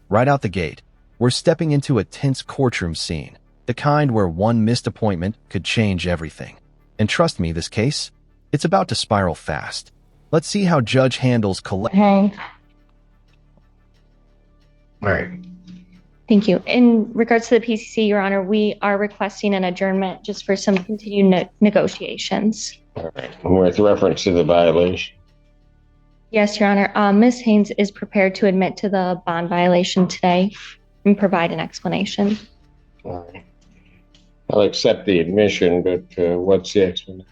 Right out the gate, we're stepping into a tense courtroom scene, the kind where one missed appointment could change everything. And trust me, this case, it's about to spiral fast. Let's see how Judge handles Colette Haynes. All right. Thank you. In regards to the PCC, Your Honor, we are requesting an adjournment just for some continued negotiations. All right. And with reference to the violation. Yes, Your Honor. Ms. Haynes is prepared to admit to the bond violation today and provide an explanation. All right. I'll accept the admission, but what's the explanation?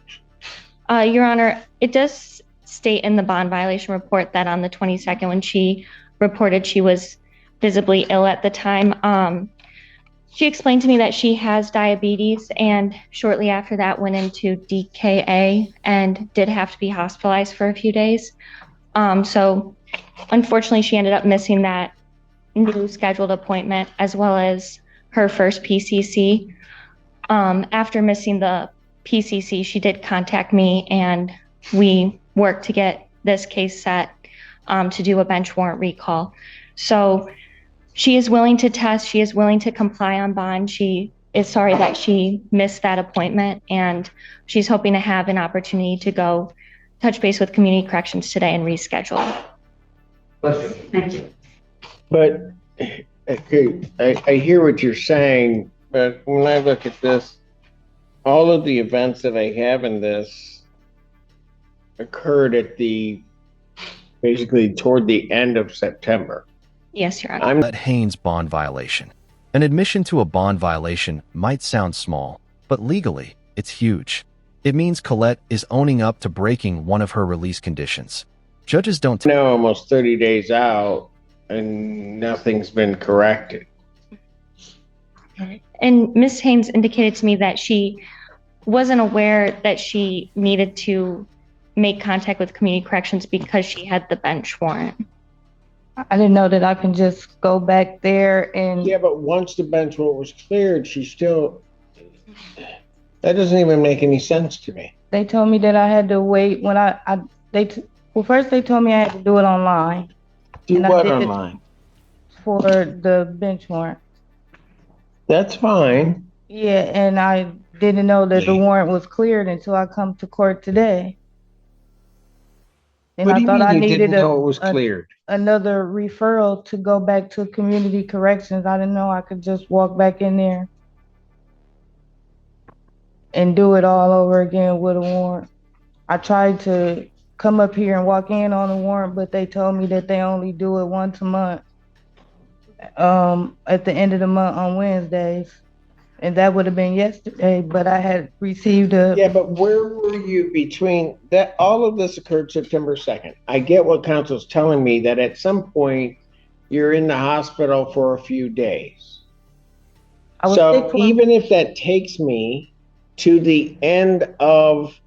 Your Honor, it does state in the bond violation report that on the 22nd, when she reported she was visibly ill at the time, she explained to me that she has diabetes, and shortly after that went into DKA and did have to be hospitalized for a few days. So unfortunately, she ended up missing that new scheduled appointment as well as her first PCC. After missing the PCC, she did contact me, and we worked to get this case set to do a bench warrant recall. So she is willing to test. She is willing to comply on bond. She is sorry that she missed that appointment, and she's hoping to have an opportunity to go touch base with community corrections today and reschedule. Thank you. But okay, I hear what you're saying, but when I look at this, all of the events that I have in this occurred at basically toward the end of September. Yes, Your Honor. Colette Haynes bond violation. An admission to a bond violation might sound small, but legally, it's huge. It means Colette is owning up to breaking one of her release conditions. Judges don't now almost 30 days out, and nothing's been corrected. And Ms. Haynes indicated to me that she wasn't aware that she needed to make contact with community corrections because she had the bench warrant. I didn't know that I can just go back there and... Yeah, but once the bench warrant was cleared, she still... That doesn't even make any sense to me. They told me that I had to wait when well, first they told me I had to do it online. Do and what I did online? For the bench warrant. That's fine. Yeah, and I didn't know that the warrant was cleared until I come to court today. And What I do you thought mean I you needed didn't know it was cleared? Another referral to go back to community corrections. I didn't know I could just walk back in there and do it all over again with a warrant. I tried to come up here and walk in on a warrant, but they told me that they only do it once a month, at the end of the month on Wednesdays. And that would have been yesterday, but I had received a... Yeah, but where were you between that? All of this occurred September 2nd. I get what counsel's telling me, that at some point you're in the hospital for a few days. So even if that takes me to the end of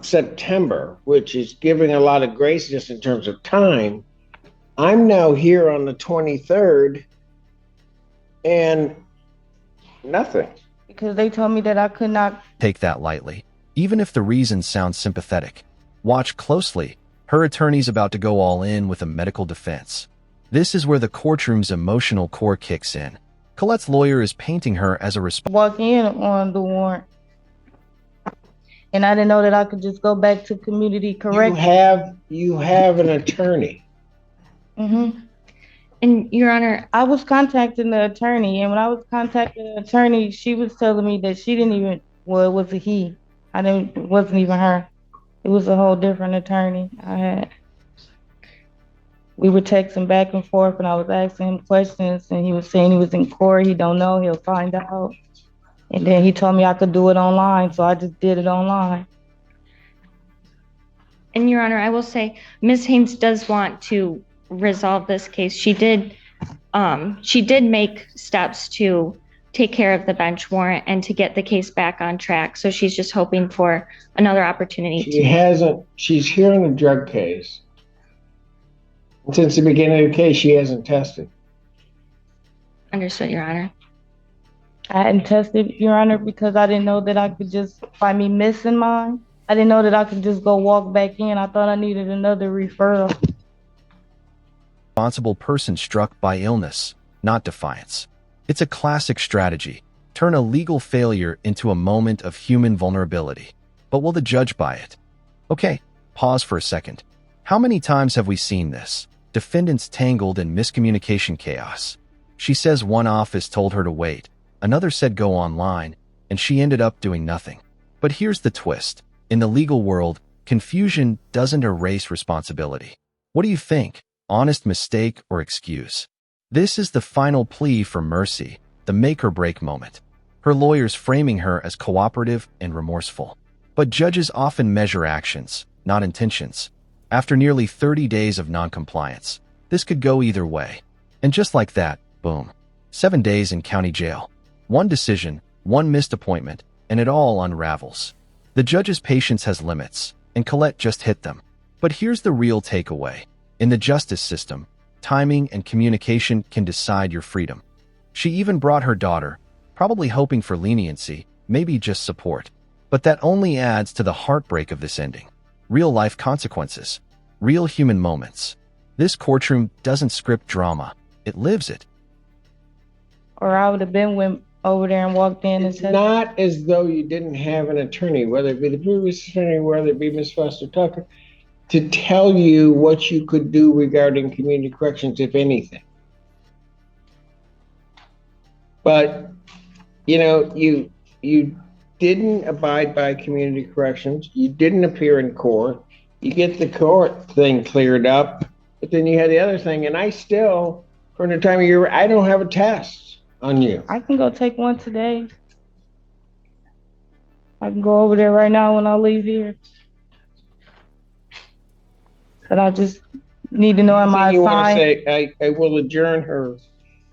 September, which is giving a lot of grace just in terms of time, I'm now here on the 23rd and nothing. Because they told me that I could not take that lightly, even if the reason sounds sympathetic. Watch closely. Her attorney's about to go all in with a medical defense. This is where the courtroom's emotional core kicks in. Colette's lawyer is painting her as a walk in on the warrant. And I didn't know that I could just go back to community corrections. You have an attorney. Mm-hmm. And Your Honor, I was contacting the attorney, and when I was contacting the attorney, she was telling me that she didn't even, well, it was a he. It wasn't even her. It was a whole different attorney I had. We were texting back and forth, and I was asking him questions, and he was saying he was in court. He don't know, he'll find out. And then he told me I could do it online, so I just did it online. And Your Honor, I will say Ms. Haynes does want to resolve this case. She did make steps to take care of the bench warrant and to get the case back on track. So she's just hoping for another opportunity. She's here on a drug case. Since the beginning of the case, she hasn't tested. Understood, Your Honor. I hadn't tested, Your Honor, because I didn't know that I could just, by me missing mine, I didn't know that I could just go walk back in. I thought I needed another referral. responsible person struck by illness, not defiance. It's a classic strategy. Turn a legal failure into a moment of human vulnerability. But will the judge buy it? Okay, pause for a second. How many times have we seen this? Defendants tangled in miscommunication chaos. She says one office told her to wait, another said go online, and she ended up doing nothing. But here's the twist. In the legal world, confusion doesn't erase responsibility. What do you think? Honest mistake or excuse? This is the final plea for mercy, the make-or-break moment. Her lawyers framing her as cooperative and remorseful. But judges often measure actions, not intentions. After nearly 30 days of noncompliance, this could go either way. And just like that, boom. 7 days in county jail. One decision, one missed appointment, and it all unravels. The judge's patience has limits, and Colette just hit them. But here's the real takeaway. In the justice system, timing and communication can decide your freedom. She even brought her daughter, probably hoping for leniency, maybe just support. But that only adds to the heartbreak of this ending. Real-life consequences. Real human moments. This courtroom doesn't script drama. It lives it. Or I would have went over there and walked in and It's said, not as though you didn't have an attorney, whether it be the previous attorney, whether it be Ms. Foster-Tucker, to tell you what you could do regarding community corrections, if anything. But, you didn't abide by community corrections. You didn't appear in court. You get the court thing cleared up, but then you had the other thing. And I still, from the time of year, I don't have a test on you. I can go take one today. I can go over there right now when I leave here. But I just need to know, am I You want to assigned? say, I will adjourn her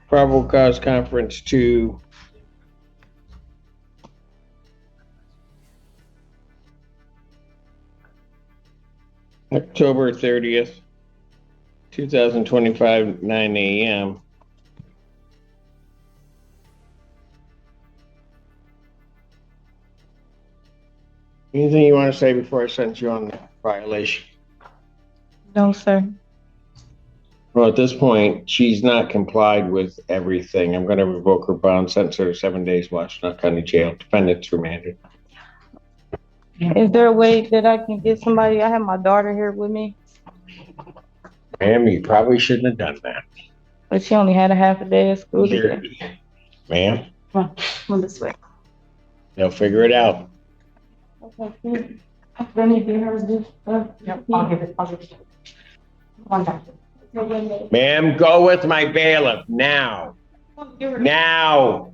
probable cause conference to October 30th, 2025, 9 a.m. Anything you want to say before I send you on the violation? No, sir. Well, at this point, she's not complied with everything. I'm going to revoke her bond, sentence her to 7 days, Washington County Jail. Defendant's remanded. Is there a way that I can get somebody? I have my daughter here with me, Ma'am, you probably shouldn't have done that. but she only had a half a day of school today. Ma'am, Come on this way. they'll figure it out. Okay. Let me give her this. Yep, I'll give it. One second. Ma'am, go with my bailiff now. Now.